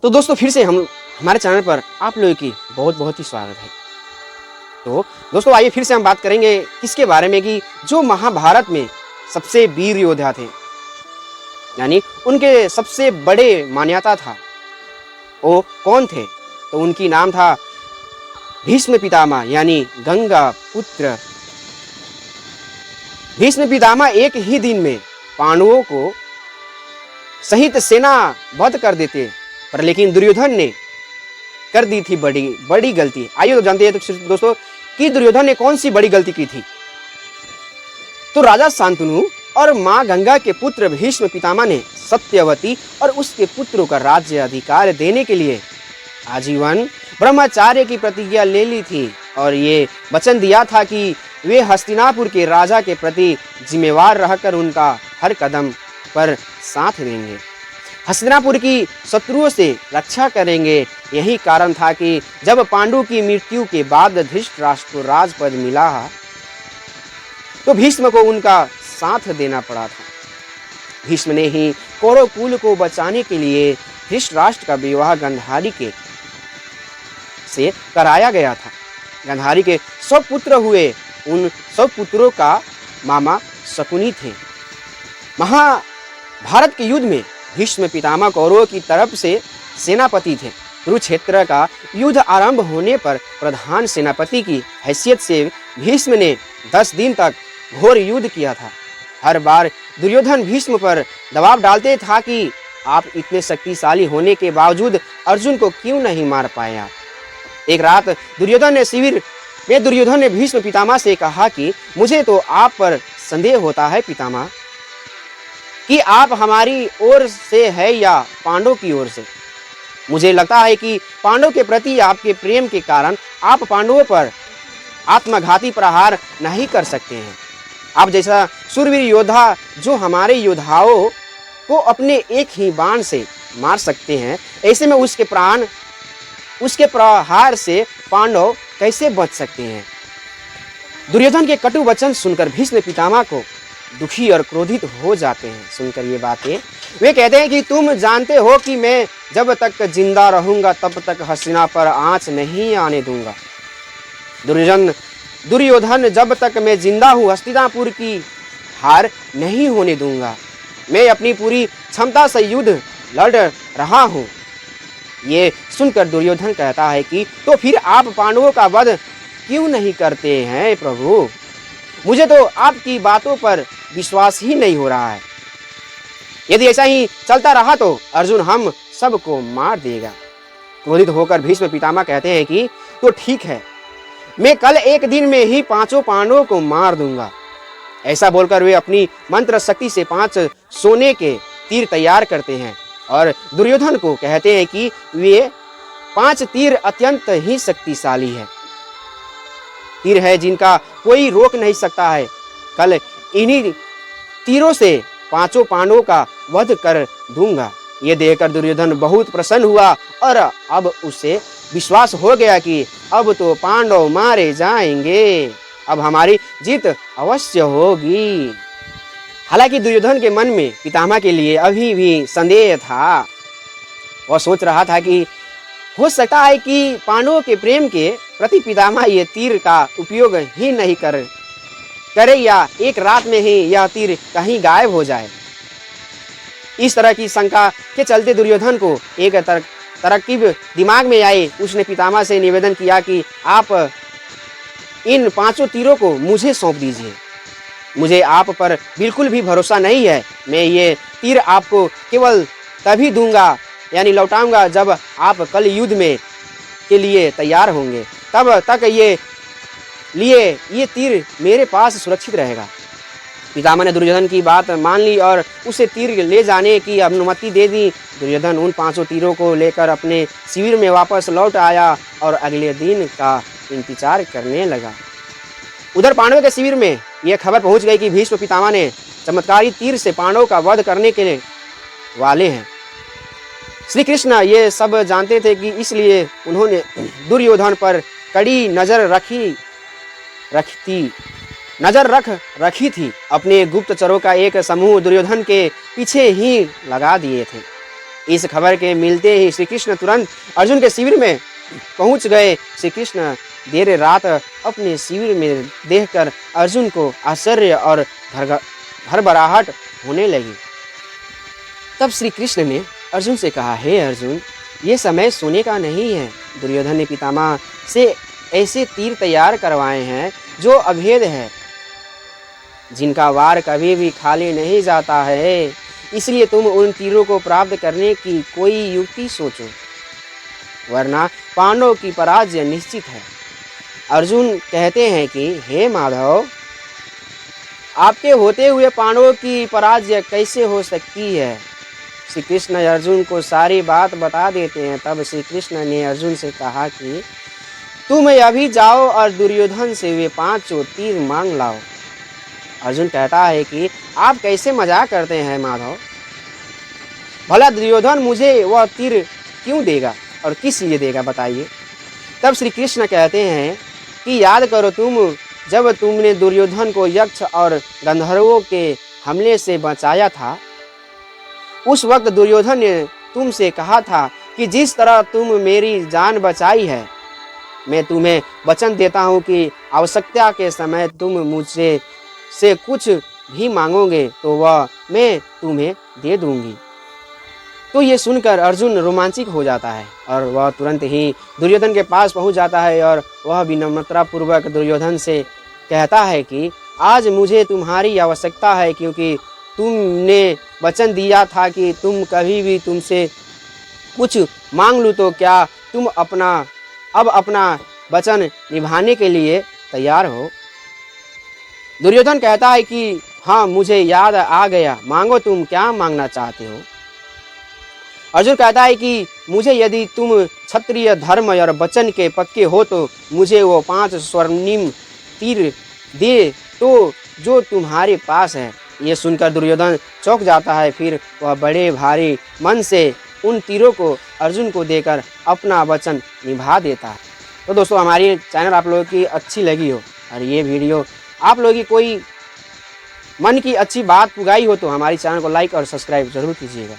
तो दोस्तों फिर से हम हमारे चैनल पर आप लोगों की बहुत ही स्वागत है। तो दोस्तों आइए फिर से हम बात करेंगे किसके बारे में कि जो महाभारत में सबसे वीर योद्धा थे, यानी उनके सबसे बड़े मान्यता था, वो कौन थे? तो उनकी नाम था भीष्म पितामह यानी गंगा पुत्र। भीष्म पितामह एक ही दिन में पांडवों को सहित सेना वध कर देते, पर लेकिन दुर्योधन ने कर दी थी बड़ी गलती। आइए तो जानते हैं तो दोस्तों कि दुर्योधन ने कौन सी बड़ी गलती की थी। तो राजा शांतनु और मां गंगा के पुत्र भीष्म पितामह ने सत्यवती और उसके पुत्रों का राज्य अधिकार देने के लिए आजीवन ब्रह्मचार्य की प्रतिज्ञा ले ली थी और ये वचन दिया था कि वे हस्तिनापुर के राजा के प्रति जिम्मेवार रहकर उनका हर कदम पर साथ देंगे, हस्तिनापुर की शत्रुओं से रक्षा करेंगे। यही कारण था कि जब पांडु की मृत्यु के बाद धृतराष्ट्र को राजपद मिला तो भीष्म को उनका साथ देना पड़ा था। भीष्म ने ही कौरव कुल को बचाने के लिए धृतराष्ट्र का विवाह गांधारी के से कराया गया था। गांधारी के 100 पुत्र हुए, उन 100 पुत्रों का मामा शकुनी थे। महाभारत के युद्ध में भीष्म पितामह कौरवों की तरफ से सेनापति थे। कुरुक्षेत्र का युद्ध आरंभ होने पर प्रधान सेनापति की हैसियत से भीष्म ने 10 दिन तक घोर युद्ध किया था। हर बार दुर्योधन भीष्म पर दबाव डालते था कि आप इतने शक्तिशाली होने के बावजूद अर्जुन को क्यों नहीं मार पाया। एक रात दुर्योधन ने भीष्म पितामह से कहा कि मुझे तो आप पर संदेह होता है पितामह, कि आप हमारी ओर से है या पांडवों की ओर से। मुझे लगता है कि पांडवों के प्रति आपके प्रेम के कारण आप पांडवों पर आत्मघाती प्रहार नहीं कर सकते हैं। आप जैसा शूरवीर योद्धा जो हमारे योद्धाओं को अपने एक ही बाण से मार सकते हैं, ऐसे में उसके प्रहार से पांडव कैसे बच सकते हैं। दुर्योधन के कटु वचन सुनकर भीष्म पितामह को दुखी और क्रोधित हो जाते हैं। सुनकर ये बातें वे कहते हैं कि तुम जानते हो कि मैं जब तक जिंदा रहूंगा तब तक हस्तिनापुर पर आंच नहीं आने दूंगा। दुर्योधन जब तक मैं जिंदा हूँ हस्तिनापुर की हार नहीं होने दूंगा। मैं अपनी पूरी क्षमता से युद्ध लड़ रहा हूँ। ये सुनकर दुर्योधन कहता है कि तो फिर आप पांडवों का वध क्यों नहीं करते हैं प्रभु? मुझे तो आपकी बातों पर विश्वास ही नहीं हो रहा है। यदि ऐसा ही चलता रहा तो अर्जुन हम सबको मार देगा। क्रोधित होकर भीष्म पितामह कहते हैं कि तो ठीक है, मैं कल एक दिन में ही 5 पांडवों को मार दूंगा। ऐसा बोलकर वे अपनी मंत्र शक्ति से 5 सोने के तीर तैयार करते हैं और दुर्योधन को कहते हैं कि वे 5 तीर अत्यंत ही शक्तिशाली है, तीर है जिनका कोई रोक नहीं सकता है। कल इन्हीं तीरों से 5 पांडवों का वध कर दूंगा। ये देखकर दुर्योधन बहुत प्रसन्न हुआ और अब उसे विश्वास हो गया कि अब तो पांडव मारे जाएंगे, अब हमारी जीत अवश्य होगी। हालांकि दुर्योधन के मन में पितामह के लिए अभी भी संदेह था। वह सोच रहा था कि हो सकता है कि पांडवों के प्रेम के प्रति पितामह ये तीर का उपयोग ही नहीं करे या एक रात में ही यह तीर कहीं गायब हो जाए। इस तरह की शंका के चलते दुर्योधन को एक तरकीब दिमाग में आई। उसने पितामह से निवेदन किया कि आप इन 5 तीरों को मुझे सौंप दीजिए। मुझे आप पर बिल्कुल भी भरोसा नहीं है। मैं ये तीर आपको केवल तभी दूंगा यानी लौटाऊंगा जब आप कल युद्ध में के लिए तैयार होंगे। तब तक ये तीर मेरे पास सुरक्षित रहेगा। पितामह ने दुर्योधन की बात मान ली और उसे तीर ले जाने की अनुमति दे दी। दुर्योधन उन 5 तीरों को लेकर अपने शिविर में वापस लौट आया और अगले दिन का इंतजार करने लगा। उधर पांडवों के शिविर में यह खबर पहुंच गई कि भीष्म पितामह ने चमत्कारी तीर से पांडवों का वध करने के वाले हैं। श्री कृष्ण ये सब जानते थे कि इसलिए उन्होंने दुर्योधन पर कड़ी नजर रख रखी थी। अपने गुप्तचरों का एक समूह दुर्योधन के पीछे ही लगा दिए थे। इस खबर के मिलते ही श्री कृष्ण तुरंत अर्जुन के शिविर में पहुंच गए। श्री कृष्ण देर रात अपने शिविर में देखकर अर्जुन को आश्चर्य और हड़बड़ाहट होने लगी। तब श्री कृष्ण ने अर्जुन से कहा, हे अर्जुन, ये समय सोने का नहीं है। दुर्योधन ने पितामह से ऐसे तीर तैयार करवाए हैं जो अभेद है, जिनका वार कभी भी खाली नहीं जाता है। इसलिए तुम उन तीरों को प्राप्त करने की कोई युक्ति सोचो, वरना पांडवों की पराजय निश्चित है। अर्जुन कहते हैं कि हे माधव, आपके होते हुए पांडवों की पराजय कैसे हो सकती है। श्री कृष्ण अर्जुन को सारी बात बता देते हैं। तब श्री कृष्ण ने अर्जुन से कहा कि तुम अभी जाओ और दुर्योधन से वे 5 तीर मांग लाओ। अर्जुन कहता है कि आप कैसे मजाक करते हैं माधव, भला दुर्योधन मुझे वह तीर क्यों देगा और किस लिए देगा, बताइए। तब श्री कृष्ण कहते हैं कि याद करो, जब तुमने दुर्योधन को यक्ष और गंधर्वों के हमले से बचाया था, उस वक्त दुर्योधन ने तुमसे कहा था कि जिस तरह तुम मेरी जान बचाई है, मैं तुम्हें वचन देता हूँ कि आवश्यकता के समय तुम मुझसे से कुछ भी मांगोगे तो वह मैं तुम्हें दे दूंगी। तो ये सुनकर अर्जुन रोमांचित हो जाता है और वह तुरंत ही दुर्योधन के पास पहुंच जाता है और वह विनम्रता पूर्वक दुर्योधन से कहता है कि आज मुझे तुम्हारी आवश्यकता है, क्योंकि तुमने वचन दिया था कि तुम कभी भी तुमसे कुछ मांग लूँ तो क्या तुम अब अपना वचन निभाने के लिए तैयार हो। दुर्योधन कहता है कि हाँ, मुझे याद आ गया, मांगो, तुम क्या मांगना चाहते हो। अर्जुन कहता है कि मुझे यदि तुम क्षत्रिय धर्म और वचन के पक्के हो तो मुझे वो 5 स्वर्णिम तीर दे तो जो तुम्हारे पास है। ये सुनकर दुर्योधन चौंक जाता है। फिर वह बड़े भारी मन से उन तीरों को अर्जुन को देकर अपना वचन निभा देता है। तो दोस्तों, हमारी चैनल आप लोगों की अच्छी लगी हो और ये वीडियो आप लोगों की कोई मन की अच्छी बात पुगाई हो तो हमारी चैनल को लाइक और सब्सक्राइब जरूर कीजिएगा।